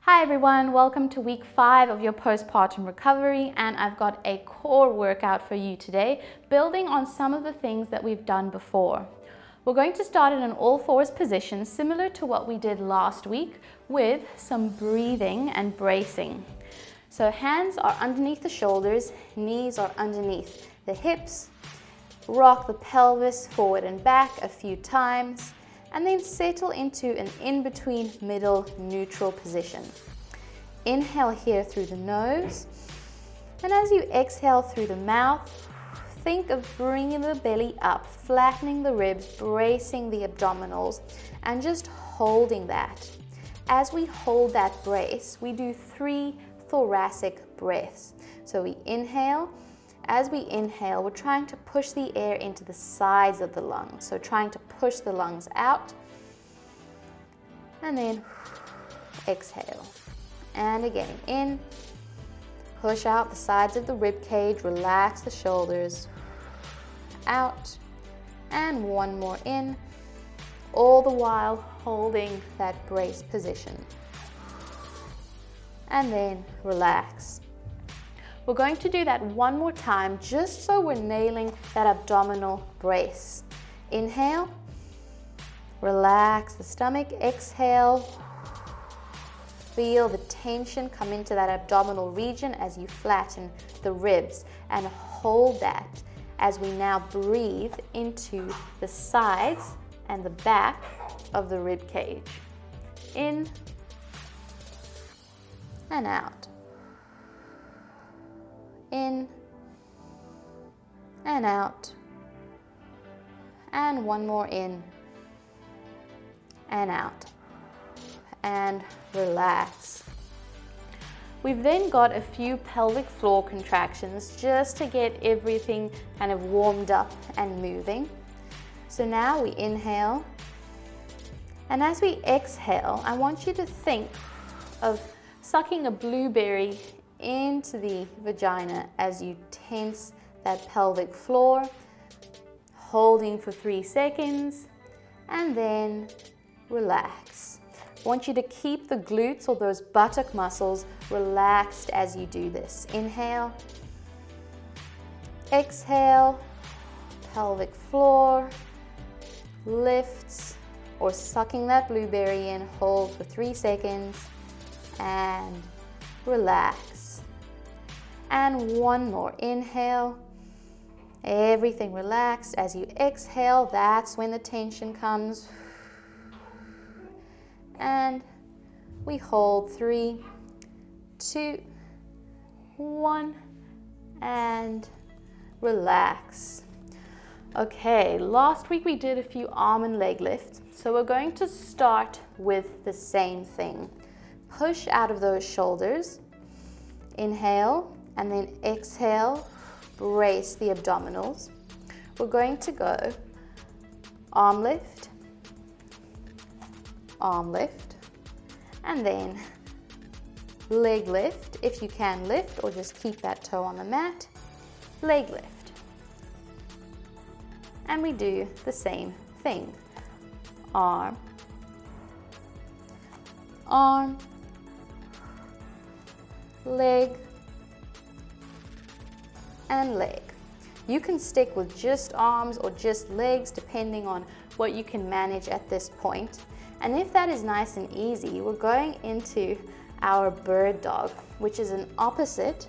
Hi everyone, welcome to week 5 of your postpartum recovery, and I've got a core workout for you today, building on some of the things that we've done before. We're going to start in an all fours position similar to what we did last week with some breathing and bracing. So hands are underneath the shoulders, knees are underneath the hips, rock the pelvis forward and back a few times, and then settle into an in-between middle neutral position. Inhale here through the nose, and as you exhale through the mouth, think of bringing the belly up, flattening the ribs, bracing the abdominals, and just holding that. As we hold that brace, we do 3 thoracic breaths. So we inhale. As we inhale, we're trying to push the air into the sides of the lungs. So trying to push the lungs out. And then exhale. And again, in. Push out the sides of the rib cage, relax the shoulders. Out. And one more in. All the while holding that brace position. And then relax. We're going to do that one more time just so we're nailing that abdominal brace. Inhale, relax the stomach, exhale, feel the tension come into that abdominal region as you flatten the ribs, and hold that as we now breathe into the sides and the back of the rib cage. In and out. In and out, and one more in and out, and relax. We've then got a few pelvic floor contractions just to get everything kind of warmed up and moving. So now we inhale, and as we exhale, I want you to think of sucking a blueberry into the vagina as you tense that pelvic floor, holding for 3 seconds, and then relax. I want you to keep the glutes or those buttock muscles relaxed as you do this. Inhale, exhale, pelvic floor lifts, or sucking that blueberry in, hold for 3 seconds, and relax. And one more, inhale, everything relaxed. As you exhale, that's when the tension comes. And we hold 3, 2, 1, and relax. Okay, last week we did a few arm and leg lifts, so we're going to start with the same thing. Push out of those shoulders, inhale, and then exhale, brace the abdominals. We're going to go arm lift, and then leg lift, if you can lift, or just keep that toe on the mat, leg lift. And we do the same thing. Arm, arm, leg, and leg. You can stick with just arms or just legs depending on what you can manage at this point. And if that is nice and easy, we're going into our bird dog, which is an opposite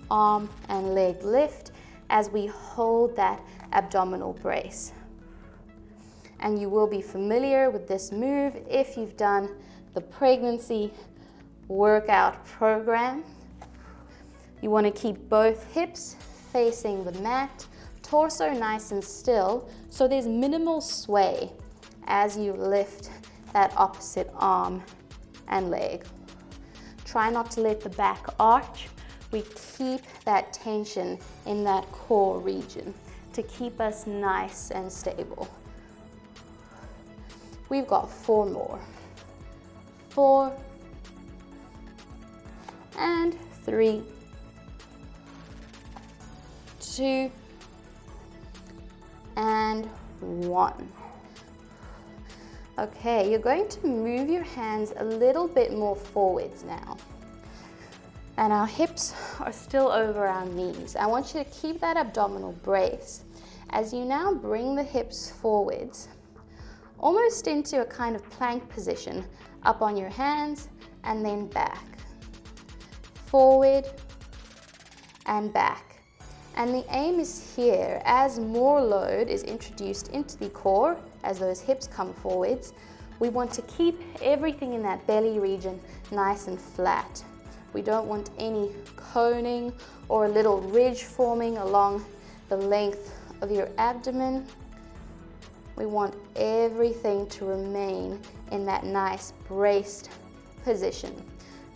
arm and leg lift as we hold that abdominal brace. And you will be familiar with this move if you've done the pregnancy workout program. You want to keep both hips facing the mat, torso nice and still, so there's minimal sway as you lift that opposite arm and leg. Try not to let the back arch. We keep that tension in that core region to keep us nice and stable. We've got 4 more. 4 and 3, 2, and 1. Okay, you're going to move your hands a little bit more forwards now. And our hips are still over our knees. I want you to keep that abdominal brace. As you now bring the hips forwards, almost into a kind of plank position, up on your hands and then back. Forward and back. And the aim is here, as more load is introduced into the core, as those hips come forwards, we want to keep everything in that belly region nice and flat. We don't want any coning or a little ridge forming along the length of your abdomen. We want everything to remain in that nice braced position.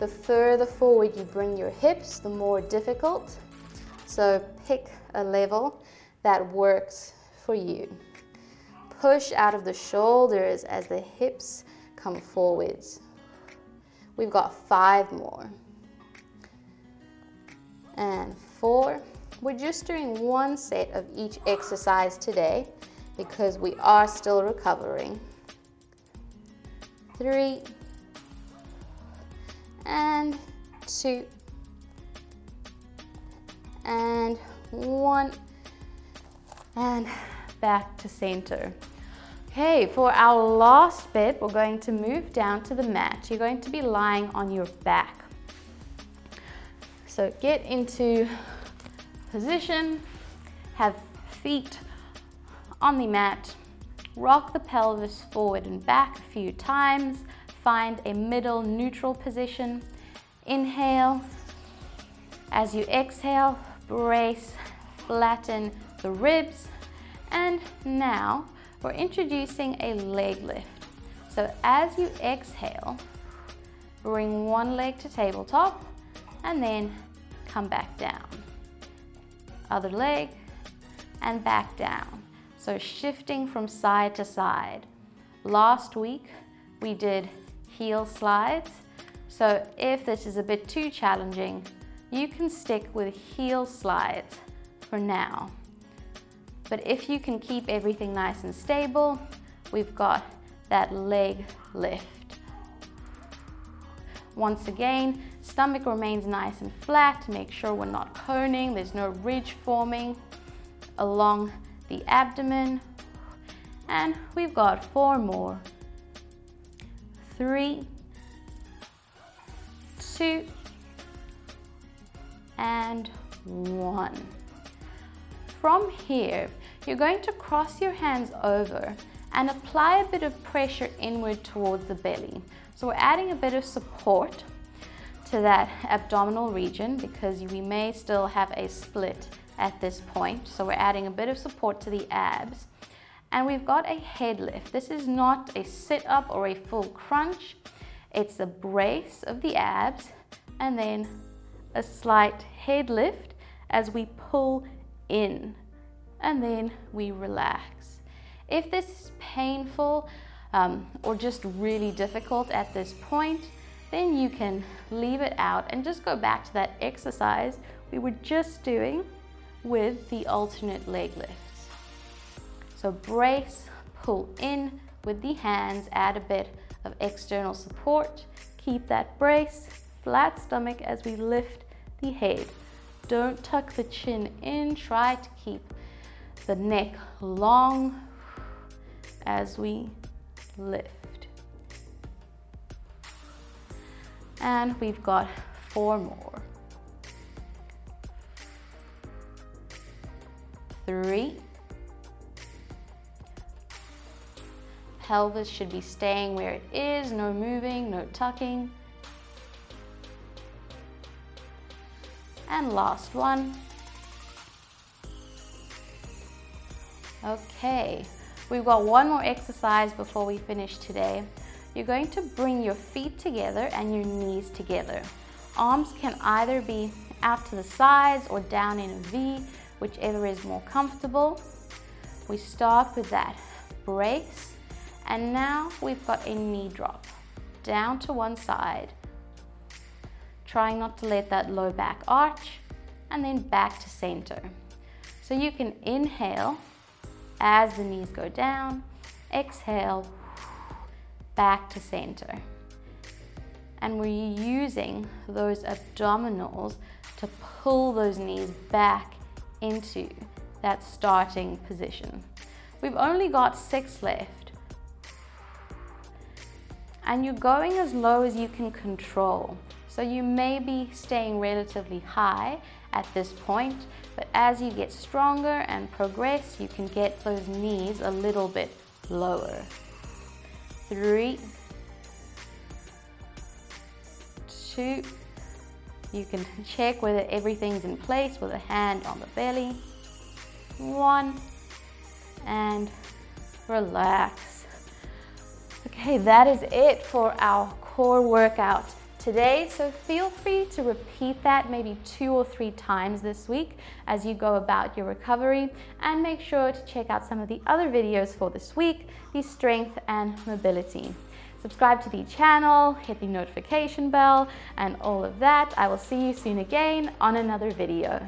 The further forward you bring your hips, the more difficult. So pick a level that works for you. Push out of the shoulders as the hips come forwards. We've got 5 more. And 4. We're just doing 1 set of each exercise today because we are still recovering. 3 and 2 and 1 and back to center. Okay, for our last bit, we're going to move down to the mat. You're going to be lying on your back. So get into position, have feet on the mat, rock the pelvis forward and back a few times, find a middle neutral position, inhale. As you exhale, brace, flatten the ribs, and now we're introducing a leg lift. So as you exhale, bring one leg to tabletop and then come back down. Other leg and back down. So shifting from side to side. Last week we did heel slides. So if this is a bit too challenging, you can stick with heel slides for now. But if you can keep everything nice and stable, we've got that leg lift. Once again, stomach remains nice and flat. Make sure we're not coning. There's no ridge forming along the abdomen. And we've got 4 more. 3, 2, and 1. From here, you're going to cross your hands over and apply a bit of pressure inward towards the belly. So we're adding a bit of support to that abdominal region because we may still have a split at this point. So we're adding a bit of support to the abs. And we've got a head lift. This is not a sit-up or a full crunch. It's a brace of the abs and then a slight head lift as we pull in and then we relax. If this is painful or just really difficult at this point, then you can leave it out and just go back to that exercise we were just doing with the alternate leg lifts. So brace, pull in with the hands, add a bit of external support, keep that brace, flat stomach as we lift the head. Don't tuck the chin in, try to keep the neck long as we lift. And we've got 4 more. 3. Pelvis should be staying where it is, no moving, no tucking. And last one. Okay, we've got 1 more exercise before we finish today. You're going to bring your feet together and your knees together. Arms can either be out to the sides or down in a V, whichever is more comfortable. We start with that brace, and now we've got a knee drop down to one side, trying not to let that low back arch, and then back to center. So you can inhale as the knees go down, exhale back to center. And we're using those abdominals to pull those knees back into that starting position. We've only got 6 left. And you're going as low as you can control. So you may be staying relatively high at this point, but as you get stronger and progress, you can get those knees a little bit lower. 3, 2, you can check whether everything's in place with a hand on the belly. 1, and relax. Okay, that is it for our core workout today. So feel free to repeat that maybe 2 or 3 times this week as you go about your recovery, and make sure to check out some of the other videos for this week, the strength and mobility. Subscribe to the channel, hit the notification bell, and all of that. I will see you soon again on another video.